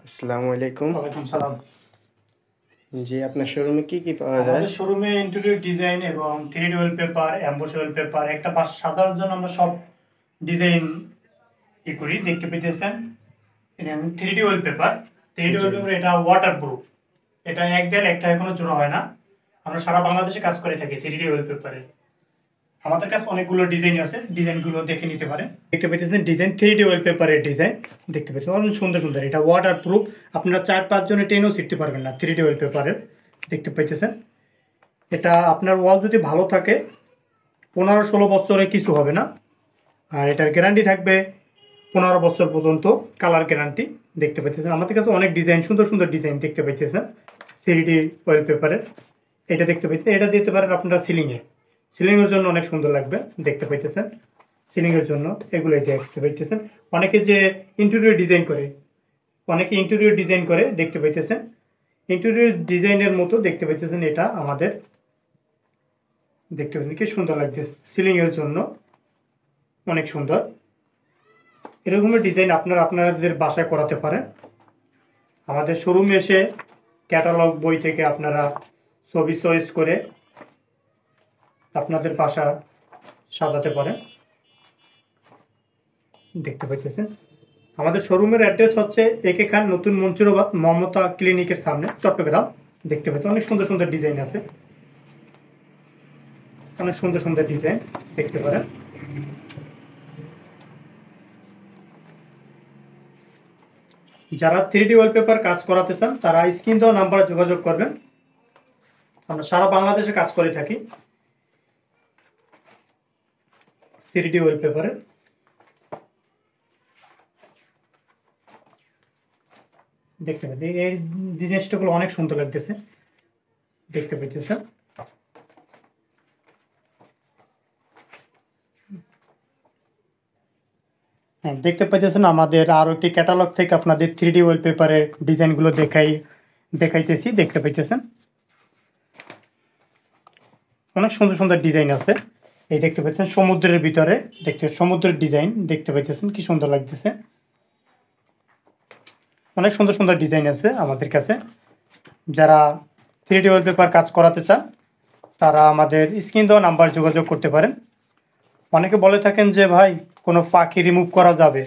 আসসালামু আলাইকুম। ওয়ালাইকুম সালাম। জি, আপনার শোরুমে কি পাওয়া যায়? আমাদের শোরুমে ইন্টেরিয়র ডিজাইন এবং 3D ওয়ালপেপার, এমবোস ওয়ালপেপার, একটা বাসা সাজানোর জন্য আমরা সব ডিজাইন করি। দেখতে পেতেছেন 3D ওয়ালপেপার। 3D জি, ওয়ালপেপার এটা ওয়াটারপ্রুফ। এটা এক দেয়াল একটা এখনো জোড়া হয় না। আমরা সারা বাংলাদেশে কাজ করে থাকি 3D ওয়ালপেপারে। আমাদের কাছে অনেকগুলো ডিজাইন আছে, ডিজাইনগুলো দেখে নিতে পারেন। দেখতে পেতেছেন ডিজাইন 3D ওয়ালপেপারের ডিজাইন দেখতে পেতেছেন অনেক সুন্দর সুন্দর। এটা ওয়াটারপ্রুফ, আপনারা 4-5 জনে টেনেও শিখতে পারবেন না 3D ওয়ালপেপারের। দেখতে পেতেছেন এটা আপনার ওয়াল যদি ভালো থাকে 15-16 বছরে কিছু হবে না। আর এটার গ্যারান্টি থাকবে 15 বছর পর্যন্ত, কালার গ্যারান্টি। দেখতে পাইতেছেন আমাদের কাছে অনেক ডিজাইন, সুন্দর সুন্দর ডিজাইন দেখতে পাইতেছেন 3D ওয়ালপেপারের। এটা দেখতে পাইতেছেন, এটা দিতে পারেন আপনারা সিলিংয়ের জন্য অনেক সুন্দর লাগবে। দেখতে পাইতেছেন সিলিংয়ের জন্য এগুলোই দেখতে পাইতেছেন। অনেকে যে ইন্টেরিয়র ডিজাইন করে, অনেকে ইন্টেরিয়র ডিজাইন করে দেখতে পাইতেছেন ইন্টেরিয়র ডিজাইনের মতো দেখতে পাইতেছেন। এটা আমাদের দেখতে পাচ্ছেন কি সুন্দর লাগতেছে, সিলিং এর জন্য অনেক সুন্দর। এরকমের ডিজাইন আপনারা আপনাদের বাসায় করাতে পারেন। আমাদের শোরুমে এসে ক্যাটালগ বই থেকে আপনারা ছবি চয়েস করে আপনাদের বাসা সাজাতে পারেন। দেখতে পাইতেছেন আমাদের শোরুমের অ্যাড্রেস হচ্ছে একে খান নতুন মঞ্চুরাবাদ মমতা ক্লিনিকের সামনে, চট্টগ্রাম। দেখতে পাচ্ছেন অনেক সুন্দর সুন্দর ডিজাইন আছে, অনেক সুন্দর সুন্দর ডিজাইন দেখতে পারেন। যারা 3D ওয়ালপেপার কাজ করাতে চান তারা স্ক্রিন দেওয়া নাম্বারে যোগাযোগ করবেন। আমরা সারা বাংলাদেশে কাজ করে থাকি 3D ওয়ালপেপারে। দেখতে পাচ্ছি এই জিনিসটাগুলো অনেক সুন্দর লাগতেছে, দেখতে পাইতেছেন। হ্যাঁ, দেখতে পাইতেছেন আমাদের আরো একটি ক্যাটালগ থেকে আপনাদের 3D ওয়ালপেপারের ডিজাইনগুলো দেখাইতেছি। দেখতে পাইতেছেন অনেক সুন্দর সুন্দর ডিজাইন আছে। এই দেখতে পাচ্ছেন সমুদ্রের ভিতরে, সমুদ্রের ডিজাইন দেখতে পাইতেছেন কি সুন্দর লাগতেছে। অনেক সুন্দর সুন্দর ডিজাইন আছে আমাদের কাছে। যারা 3D ওয়ালপেপার কাজ করাতে চান তারা আমাদের স্ক্রিন দেওয়া নাম্বার যোগাযোগ করতে পারেন। অনেকে বলে থাকেন যে ভাই কোনো পাখি রিমুভ করা যাবে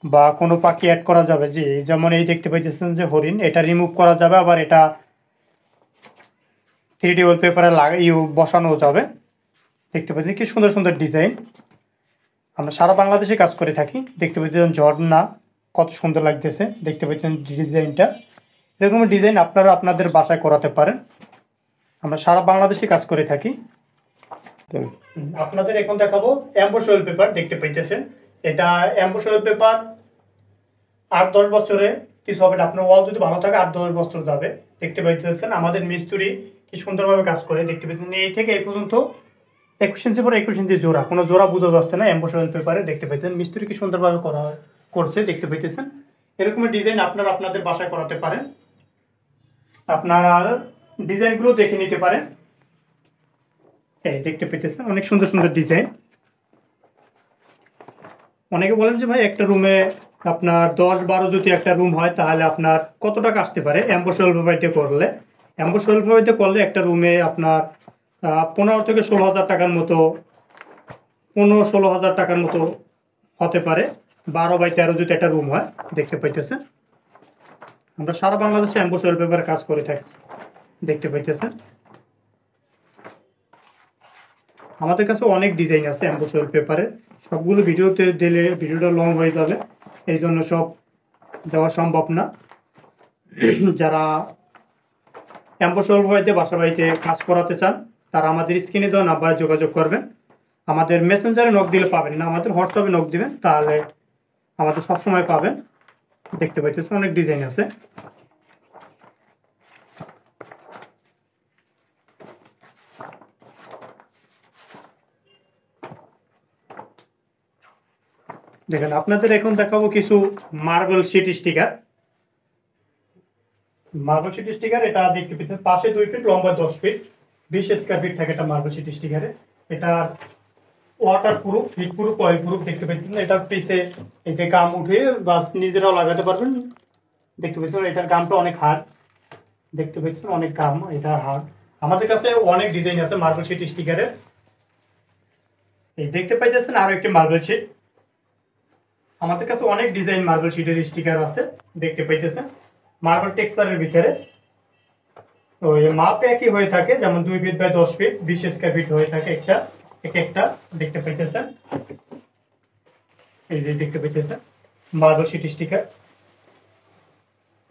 বা কোনো পাখি অ্যাড করা যাবে, যে যেমন এই দেখতে পাইতেছেন যে হরিণ, এটা রিমুভ করা যাবে, আবার এটা 3D ওয়ালপেপারে বসানো যাবে। দেখতে পাচ্ছেন কি সুন্দর সুন্দর ডিজাইন। আমরা সারা বাংলাদেশে কাজ করে থাকি। দেখতে পাচ্ছেন ঝর্ণা কত সুন্দর লাগতেছে, দেখতে পাচ্ছেন ডিজাইনটা। এরকম ডিজাইন আপনারা আপনাদের বাসায় করাতে পারেন। আমরা সারা বাংলাদেশে কাজ করে থাকি। আপনাদের এখন দেখাবো এমবোস ওয়ালপেপার। দেখতে পাইতেছেন এটা এমবোস ওয়ালপেপার 8-10 বছরে কিছু হবে না। আপনার ওয়াল যদি ভালো থাকে 8-10 বছর যাবে। দেখতে পাইতেছেন আমাদের মিস্ত্রি কি সুন্দরভাবে কাজ করে। দেখতে পাচ্ছেন এই থেকে এই পর্যন্ত 21 ইঞ্চি পরে 21 ইঞ্চি জোড়া, কোনো জোড়া বোঝা যাচ্ছে না এমবোস ওয়ালপেপারে। দেখতে পাইতেছেন মিস্ত্রি কি সুন্দরভাবে করছে। দেখতে পাইতেছেন এরকমের ডিজাইন আপনারা আপনাদের বাসায় করাতে পারেন। আপনারা ডিজাইনগুলো দেখে নিতে পারেন। এই দেখতে পেতেছেন অনেক সুন্দর সুন্দর ডিজাইন। অনেকে বলেন যে ভাই একটা রুমে আপনার 10-12 যদি একটা রুম হয় তাহলে আপনার কত টাকা আসতে পারে এমবোস ওয়ালপেপার করলে। এমবোস ওয়ালপেপার করলে একটা রুমে আপনার 15 থেকে 16 হাজার টাকার মতো, 15-16 হাজার টাকার মতো হতে পারে 12x13 যদি একটা রুম হয়। দেখতে পাইতেছেন আমরা সারা বাংলাদেশে এমবোস ওয়ালপেপার কাজ করে থাকি। দেখতে পাইতেছেন আমাদের কাছে অনেক ডিজাইন আছে এমবোস ওয়ালপেপারে। সবগুলো ভিডিওতে দিলে ভিডিওটা লং হয়ে যাবে, এই জন্য সব দেওয়া সম্ভব না। যারা এমবোস ওয়ালপেপারে বাসা বাড়িতে কাজ করাতে চান তারা আমাদের স্ক্রিনে দেওয়া নাম্বারে যোগাযোগ করবেন। আমাদের মেসেঞ্জারে নক দিলে পাবেন না, আমাদের হোয়াটসঅ্যাপে নক দিবেন, তাহলে আমাদের সবসময় পাবেন। দেখতে পাইতেছেন অনেক ডিজাইন আছে। দেখেন আপনাদের এখন দেখাবো কিছু marble sheet sticker. Marble sheet sticker এটা দেখতে পেতেন পাশে 2 ফিট, লম্বা 10 ফিট, 20 স্কয়ার ফিট থাকে এটা মার্বেল শিট স্টিকারে। এটা water proof, heat proof, oil proof. দেখতে পাচ্ছেন এটার পিছে এই যে গাম উঠে বাস নিজেরাও লাগাতে পারবেন, দেখতে পাচ্ছেন এটার গামটা অনেক হার্ড, দেখতে পাচ্ছেন অনেক গাম, এটা হার্ড। আমাদের কাছে অনেক ডিজাইন আছে মার্বেল শিট স্টিকারের। এই দেখতে পাইতেছেন আরো একটি মার্বেল শিট। আমাদের কাছে অনেক ডিজাইন মার্বেল শিটের স্টিকার আছে, দেখতে পাইতেছেন মার্বেল টেক্সচারের ভিতরে। ওই মাপ একই হয়ে থাকে, যেমন 2 feet by 10 feet 20 square feet হয়ে থাকে একটা একটা, দেখতে পাইতেছেন। এই যে দেখতে পাইতেছেন মার্বেল শিট স্টিকার।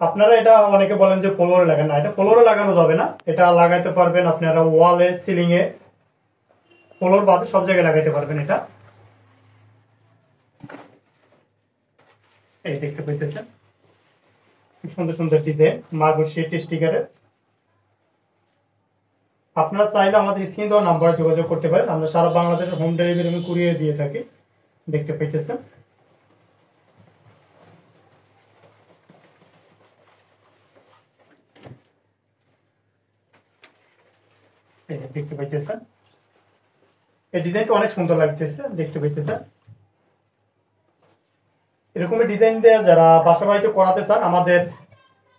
আপনারা এটা অনেকে বলেন যে ফ্লোরে লাগান, না এটা ফ্লোরে লাগানো যাবে না, এটা লাগাইতে পারবেন আপনারা ওয়ালে, সিলিং এ, ফ্লোর বাদে সব জায়গায় লাগাইতে পারবেন এটা। এই দেখতে পাইতেছেন সুন্দর সুন্দর ডিজাইন মার্বেল শিট স্টিকারের। আপনারা চাইলে আমাদের স্ক্রিন দেওয়া নাম্বারে যোগাযোগ করতে পারেন, আমরা সারা বাংলাদেশে হোম ডেলিভারি এবং কুরিয়ার দিয়ে থাকি, দেখতে পাইতেছেন। দেখতে পাইতেছেন এই ডিজাইনটা অনেক সুন্দর লাগতেছে, দেখতে পাইতেছেন। এরকম ডিজাইন দিয়ে যারা বাসা বাড়িতে করাতে চান আমাদের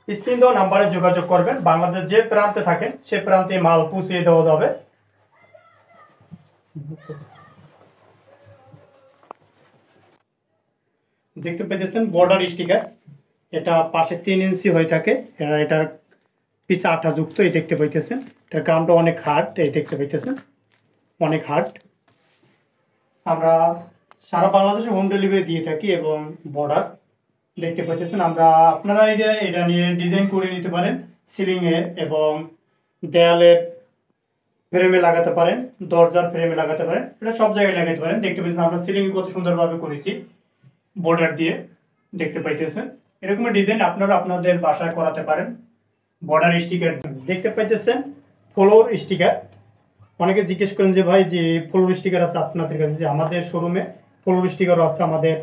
স্ক্রিন দেওয়া নাম্বারে যোগাযোগ করবেন। বাংলাদেশ যে প্রান্তে থাকেন সে প্রান্তে মাল পৌঁছিয়ে দেওয়া যাবে। দেখতে পাইতেছেন বর্ডার স্টিকার, এটা পাশে 3 ইঞ্চি হয়ে থাকে, এটা পিছে আঠা যুক্ত। এই দেখতে পাইতেছেন এটার গামটা অনেক হার্ড, এই দেখতে পাইতেছেন অনেক হার্ড। আমরা সারা বাংলাদেশে হোম ডেলিভারি দিয়ে থাকি এবং বর্ডার দেখতে পাইতেছেন। আমরা আপনারা এটা নিয়ে ডিজাইন করে নিতে পারেন সিলিং এ এবং দেয়ালের ফ্রেমে লাগাতে পারেন, দরজার ফ্রেমে লাগাতে পারেন, এটা সব জায়গায় লাগাতে পারেন। দেখতে পাচ্ছেন আমরা সিলিং কত সুন্দরভাবে করেছি বর্ডার দিয়ে, দেখতে পাইতেছেন। এরকম ডিজাইন আপনারা আপনাদের বাসায় করাতে পারেন। বর্ডার স্টিকার দেখতে পাইতেছেন, ফ্লোর স্টিকার। অনেকে জিজ্ঞেস করেন যে ভাই যে ফ্লোর স্টিকার আছে আপনাদের কাছে, যে আমাদের শোরুমে ফ্লোর স্টিকারও আছে, আমাদের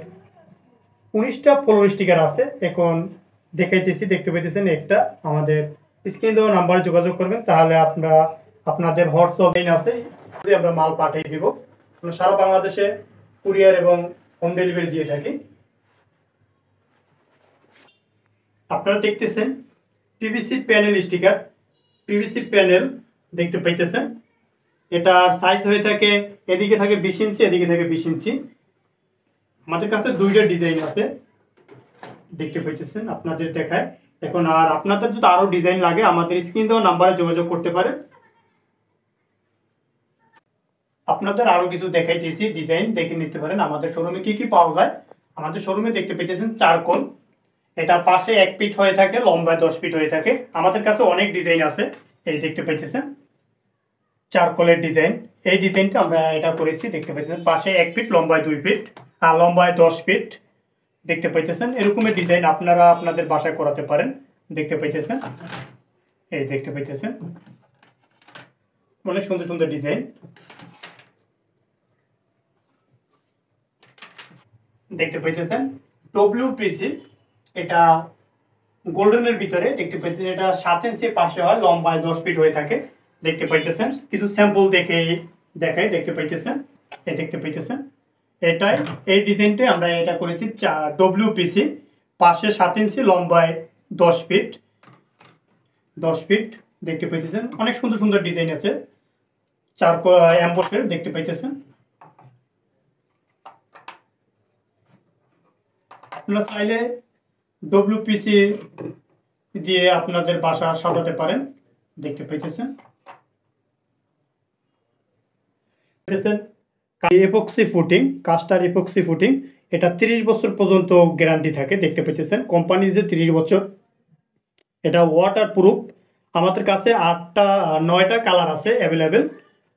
19টা ফ্লোর স্টিকার আছে। এখন দেখাইতেছি, দেখতে পাইতেছেন একটা। আমাদের স্ক্রিন দেওয়া নাম্বারে যোগাযোগ করবেন, তাহলে আপনারা আপনাদের হোয়াটসঅ্যাপ আছে, আমরা মাল পাঠিয়ে দিব। আমরা সারা বাংলাদেশে কুরিয়ার এবং হোম ডেলিভারি দিয়ে থাকি। আপনারা দেখতেছেন PVC panel sticker, PVC panel দেখতে পাইতেছেন। এটার সাইজ হয়ে থাকে, এদিকে থাকে 20 ইঞ্চি, এদিকে থাকে 20 ইঞ্চি। আমাদের কাছে 2টা ডিজাইন আছে, দেখতে পাইতেছেন আপনাদের দেখায়। এখন আর আপনাদের যদি আরো ডিজাইন লাগে আমাদের স্ক্রিন দেওয়া নাম্বারে যোগাযোগ করতে পারেন। আপনাদের আরো কিছু দেখাইতেছি ডিজাইন, দেখে নিতে পারেন আমাদের শোরুমে কি কি পাওয়া যায়। আমাদের শোরুমে দেখতে পেতেছেন চারকোল, এটা পাশে 1 ফিট হয়ে থাকে, লম্বায় 10 ফিট হয়ে থাকে। আমাদের কাছে অনেক ডিজাইন আছে, এই দেখতে পাইতেছেন চারকোলের ডিজাইন। এই ডিজাইনটা আমরা এটা করেছি, দেখতে পাইতেছেন পাশে 1 ফিট, লম্বায় 2 ফিট আর লম্বায় 10 ফিট, দেখতে পাইতেছেন। এরকমের ডিজাইন আপনারা আপনাদের বাসায় করাতে পারেন, দেখতে পাইতেছেন। এই দেখতে পাইতেছেন অনেক সুন্দর সুন্দর ডিজাইন, দেখতে পাইতেছেন। ডব্লিউপিসি, এটা গোল্ডেনের ভিতরে, দেখতে পাইতেছেন এটা 7 ইঞ্চি পাশে হয়, লম্বায় 10 ফিট হয়ে থাকে, দেখতে পাইতেছেন। কিছু স্যাম্পল দেখাই, দেখতে পাইতেছেন। এই দেখতে পাইতেছেন এটাই, এই ডিজাইনটাই আমরা এটা করেছি ডব্লিউপিসি, পাশে 7 ইঞ্চি, লম্বায় 10 ফিট, 10 ফিট, দেখতে পাইতেছেন। অনেক সুন্দর সুন্দর ডিজাইন আছে চারকোল এমবসের, দেখতে পাইতেছেন। আপনারা চাইলে ডব্লিউপিসি দিয়ে আপনাদের বাসা সাজাতে পারেন, দেখতে পাইতেছেন। Epoxy footing, caster epoxy footing, এটা 30 বছর পর্যন্ত গ্যারান্টি থাকে, দেখতে পাইতেছেন। কোম্পানি যে 30 বছর, এটা ওয়াটার প্রুফ। আমাদের কাছে 9টা কালার আছে অ্যাভেলেবেল।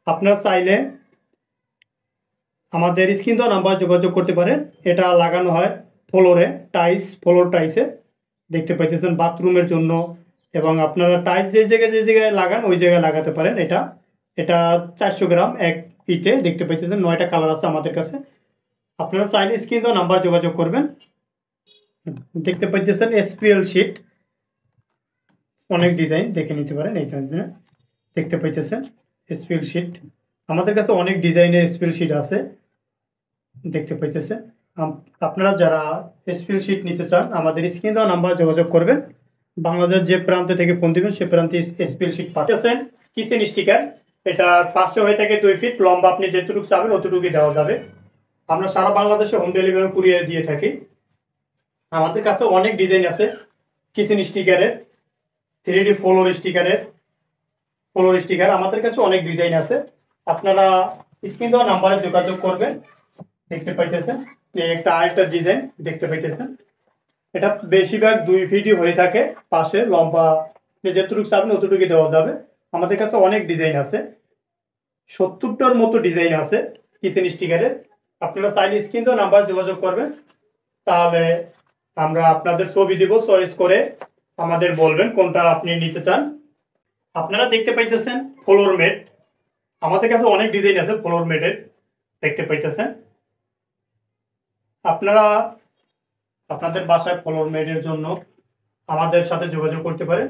আপনারা চাইলে আমাদের স্ক্রিন দেওয়া নাম্বার যোগাযোগ করতে পারেন। এটা লাগানো হয় ফ্লোরে, ফ্লোর টাইসে, দেখতে পাইতেছেন বাথরুমের জন্য, এবং আপনারা টাইলস যে জায়গায় লাগান ওই জায়গায় লাগাতে পারেন। এটা 400 গ্রাম এক ইটে, দেখতে পাইতেছেন। 9টা কালার আছে আমাদের কাছে। আপনারা চাইলে স্ক্রিন দেওয়া নাম্বার যোগাযোগ করবেন। দেখতে পাইতেছেন এসপিএল শিট, অনেক ডিজাইন দেখে নিতে পারেন। এই দেখতে পাইতেছেন এসপিএল শিট, আমাদের কাছে অনেক ডিজাইনের এসপিএল শিট আছে, দেখতে পাইতেছেন। আপনারা যারা এসপিএল শিট নিতে চান আমাদের স্ক্রিন দেওয়া নাম্বার যোগাযোগ করবেন। বাংলাদেশ যে প্রান্ত থেকে ফোন দিবেন সে প্রান্তে এসপিএল শিট পাচ্ছেন। কিচেন স্টিকার, এটা 500 হয়ে থাকে 2 ফিট লম্বা, আপনি যেটুকু চাবেন অতটুকুই দেওয়া যাবে। আমরা সারা বাংলাদেশে হোম ডেলিভারি কুরিয়ার দিয়ে থাকি। আমাদের কাছে অনেক ডিজাইন আছে কিচেন স্টিকারের, 3D ফ্লোর স্টিকার আমাদের কাছে অনেক ডিজাইন আছে। আপনারা স্ক্রিন দেওয়া নাম্বারে যোগাযোগ করবেন। দেখতে পাইতেছেন একটা আরেকটা ডিজাইন দেখতে পাইতেছেন, এটা বেশিরভাগ 2 ফিটই হয়ে থাকে, পাশে লম্বা যেটুকু চাবেন অতটুকু দেওয়া যাবে। আমাদের কাছে অনেক ডিজাইন আছে, 70টার মতো ডিজাইন আছে কিচেন স্টিকারের। আপনারা চাইলে স্ক্রিন দেওয়া নাম্বারে যোগাযোগ করবেন, তাহলে আমরা আপনাদের ছবি দিব, চয়েস করে আমাদের বলবেন কোনটা আপনি নিতে চান। আপনারা দেখতে পাইতেছেন ফ্লোর ম্যাট, আমাদের কাছে অনেক ডিজাইন আছে ফ্লোর ম্যাটের, দেখতে পাইতেছেন। আপনারা আপনাদের বাসায় ফ্লোর ম্যাটের জন্য আমাদের সাথে যোগাযোগ করতে পারেন।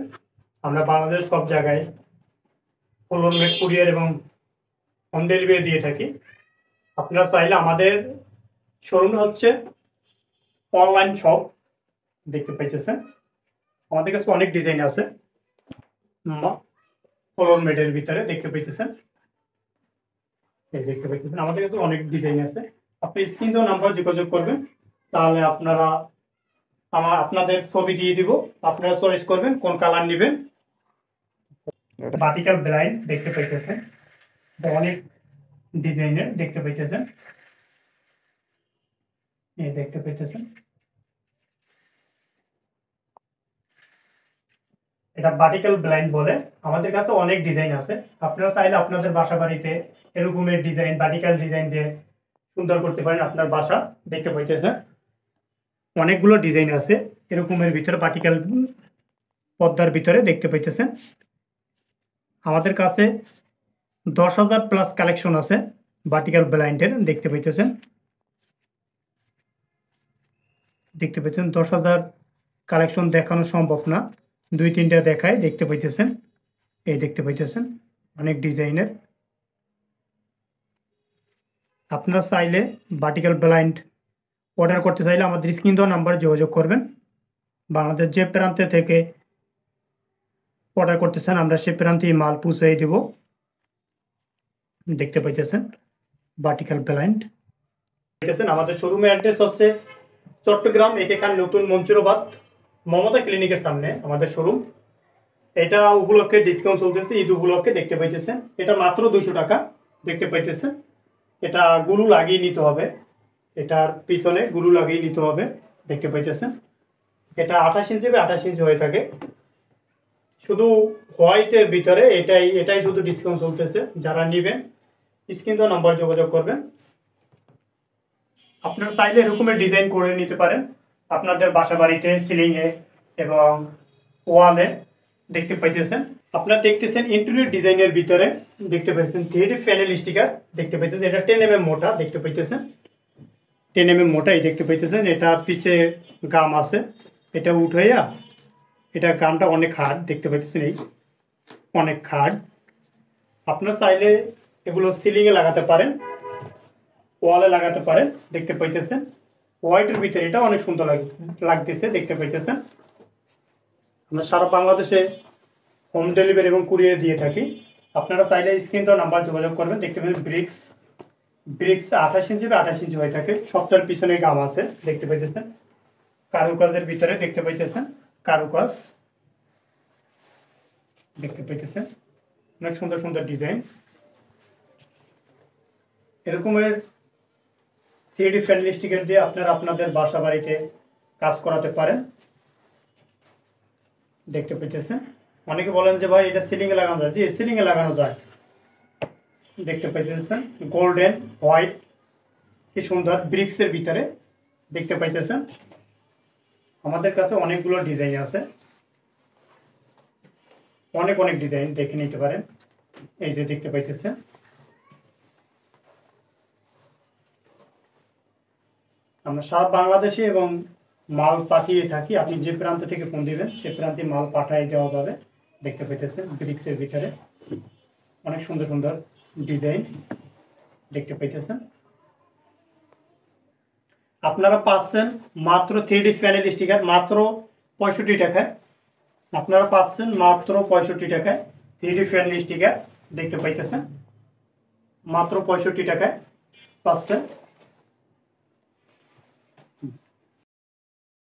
আমরা বাংলাদেশ সব জায়গায় ফ্লোর ম্যাট কুরিয়ার এবং হোম ডেলিভারি দিয়ে থাকি। আপনারা চাইলে আমাদের শোরুম হচ্ছে অনলাইন শপ, দেখতে পাইতেছেন। আমাদের কাছে অনেক ডিজাইন আছে ফ্লোর ম্যাটের ভিতরে, দেখতে পাইতেছেন। দেখতে পাইতেছেন আমাদের কাছে অনেক ডিজাইন আছে। আপনি স্ক্রিন দেওয়া নাম্বার যোগাযোগ করবেন, তাহলে আপনারা আপনাদের ছবি দিয়ে দিব, আপনারা চয়েস করবেন কোন কালার নেবেন। ভার্টিক্যাল ব্লাইন্ড দেখতে পাইতেছেন, অনেক ডিজাইনের দেখতে পাইতেছেন, দেখতে পাইতেছেন। এটা ভার্টিক্যাল ব্লাইন্ড বলে। আমাদের কাছে অনেক ডিজাইন আছে, আপনারা চাইলে আপনাদের বাসা বাড়িতে এরকমের ডিজাইন ভার্টিক্যাল ডিজাইন দিয়ে সুন্দর করতে পারেন আপনার বাসা। দেখতে পাইতেছেন অনেকগুলো ডিজাইন আছে এরকমের ভিতরে, ভার্টিক্যাল পর্দার ভিতরে দেখতে পাইতেছেন। আমাদের কাছে 10,000 প্লাস কালেকশন আছে ভার্টিক্যাল ব্লাইন্ডের, দেখতে পাইতেছেন। 10,000 কালেকশন দেখানো সম্ভব না, 2-3টা দেখায়, দেখতে পাইতেছেন। এই দেখতে পাইতেছেন অনেক ডিজাইনের। আপনারা চাইলে ভার্টিক্যাল ব্লাইন্ড অর্ডার করতে চাইলে আমাদের স্ক্রিন দেওয়া নাম্বারে যোগাযোগ করবেন। বাংলাদেশ যে প্রান্তে থেকে অর্ডার করতে চান আমরা সে প্রান্তেই মাল পৌঁছে দেব। দেখতে পাইতেছেন ভার্টিক্যাল ব্লাইন্ড। আমাদের শোরুমের অ্যাড্রেস হচ্ছে চট্টগ্রাম এখানে নতুন মঞ্চুরাবাদ মমতা ক্লিনিকের সামনে আমাদের শোরুম। এটা উপলক্ষে ডিসকাউন্ট চলতেছে, ঈদ উপলক্ষে, দেখতে পাইতেছেন। এটা মাত্র 200 টাকা, দেখতে পাইতেছেন। এটা গুরু লাগিয়ে নিতে হবে, এটার পিছনে গুরু লাগিয়ে নিতে হবে, দেখতে পাইতেছেন। এটা 28 ইঞ্চি 28 ইঞ্চি হয়ে থাকে, শুধু হোয়াইটের ভিতরে এটাই শুধু ডিসকাউন্ট চলতেছে। যারা নেবেন স্ক্রিন দেওয়া নাম্বার যোগাযোগ করবেন। আপনারা চাইলে এরকমের ডিজাইন করে নিতে পারেন আপনাদের বাসা বাড়িতে, সিলিংয়ে এবং ওয়ালে, দেখতে পাইতেছেন। আপনারা দেখতেছেন ইন্টেরিয়র ডিজাইনের ভিতরে, দেখতে পাইতেছেন 3D প্যানেল স্টিকার, দেখতে পাইতেছেন। এটা 10 mm মোটা, দেখতে পাইতেছেন 10 mm মোটাই, দেখতে পাইতেছেন। এটা পিছে গাম আছে, এটা উঠাইয়া, এটা গামটা অনেক হার্ড, দেখতে পাইতেছেন। এই অনেক হার্ড। আপনারা চাইলে এগুলো সিলিংয়ে লাগাতে পারেন, ওয়ালে লাগাতে পারেন, দেখতে পাইতেছেন। হোয়াইটের ভিতরে এটা অনেক সুন্দর লাগতেছে, দেখতে পাইতেছেন। আমরা সারা বাংলাদেশে হোম ডেলিভারি এবং কুরিয়ার দিয়ে থাকি। আপনারা চাইলে স্ক্রিন দেওয়া নাম্বার যোগাযোগ করবেন। দেখতে পাবেন ব্রিক্স 28 ইঞ্চি 28 ইঞ্চি হয়ে থাকে, সবটার পিছনে গাম আছে, দেখতে পাইতেছেন। কারুকাজের ভিতরে দেখতে পাইতেছেন কারুকাজ, দেখতে পাইতেছেন। অনেক সুন্দর সুন্দর ডিজাইন এরকমের 3D ফ্যানেল স্টিকার দিয়ে আপনারা আপনাদের বাসা বাড়িতে কাজ করাতে পারেন, দেখতে পাইতেছেন। অনেকে বলেন যে ভাই এটা সিলিং এ লাগানো যায়, জি সিলিং এ লাগানো যায়, দেখতে পাইতেছেন। গোল্ডেন হোয়াইট কি সুন্দর ব্রিক্সের ভিতরে, দেখতে পাইতেছেন। আমাদের কাছে অনেকগুলো ডিজাইন আছে, অনেক ডিজাইন দেখে নিতে পারেন। এই যে দেখতে পাইতেছেন। আমরা সারা বাংলাদেশে এবং মাল পাঠিয়ে থাকি, আপনি যে প্রান্ত থেকে ফোন দিবেন সে প্রান্তে মাল পাঠিয়ে দেওয়া যাবে, দেখতে পাইতেছেন। ব্রিক্সের ভিতরে অনেক সুন্দর সুন্দর ডিজাইন, দেখতে পাইতেছেন। আপনারা পাচ্ছেন মাত্র 3D প্যানেল স্টিকার মাত্র 65 টাকায়। আপনারা পাচ্ছেন মাত্র 65 টাকায় 3D প্যানেল স্টিকার দেখতে পাইতেছেন, মাত্র 65 টাকায় পাচ্ছেন।